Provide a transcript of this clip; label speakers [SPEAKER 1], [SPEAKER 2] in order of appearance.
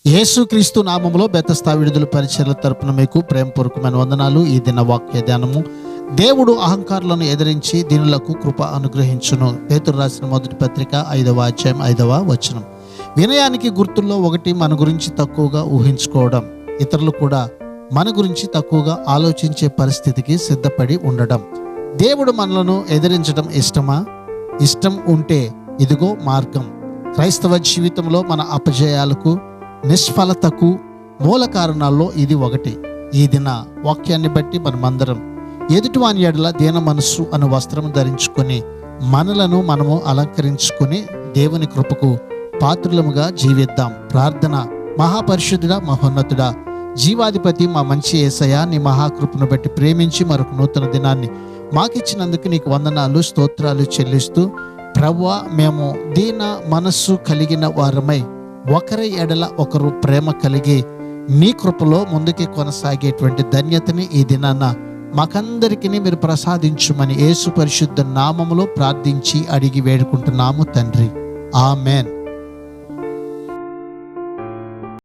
[SPEAKER 1] యేసుక్రీస్తు నామములో బెతస్తా విడుదల పరిచర్ల తరపున మీకు ప్రేమపూర్వకమైన వందనాలు. ఈ దిన వాక్య ధ్యానము. దేవుడు అహంకారులను ఎదిరించి దీనులకు కృప అనుగ్రహించును. పేతురు రాసిన మొదటి పత్రిక 5వ అధ్యాయం 5వ వచనం. వినయానికి గుర్తుల్లో ఒకటి మన గురించి తక్కువగా ఊహించుకోవడం, ఇతరులు కూడా మన గురించి తక్కువగా ఆలోచించే పరిస్థితికి సిద్ధపడి ఉండడం. దేవుడు మనలను ఎదిరించడం ఇష్టమా? ఇష్టం ఉంటే ఇదిగో మార్గం. క్రైస్తవ జీవితంలో మన అపజయాలకు, నిష్ఫలతకు మూల కారణాల్లో ఇది ఒకటి. ఈ దిన వాక్యాన్ని బట్టి మనమందరం ఎదుటివాని ఎడల దీన మనస్సు అను వస్త్రం ధరించుకొని మనలను మనము అలంకరించుకొని దేవుని కృపకు పాత్రులముగా జీవిద్దాం. ప్రార్థన. మహాపరిశుద్ధుడా, మహోన్నతుడా, జీవాధిపతి, మా మంచి యేసయ్య, నీ మహాకృపను బట్టి ప్రేమించి మరొక నూతన దినాన్ని మాకిచ్చినందుకు నీకు వందనాలు, స్తోత్రాలు చెల్లిస్తూ, ప్రభువా, మేము దీన మనస్సు కలిగిన వారమై ఒకరి ఎడల ఒకరు ప్రేమ కలిగి నీ కృపలో ముందుకి కొనసాగేటువంటి ధన్యతని ఈ దినాన మాకందరికీ మీరు ప్రసాదించుమని యేసు పరిశుద్ధ నామములో ప్రార్థించి అడిగి వేడుకుంటున్నాము తండ్రి. ఆమెన్.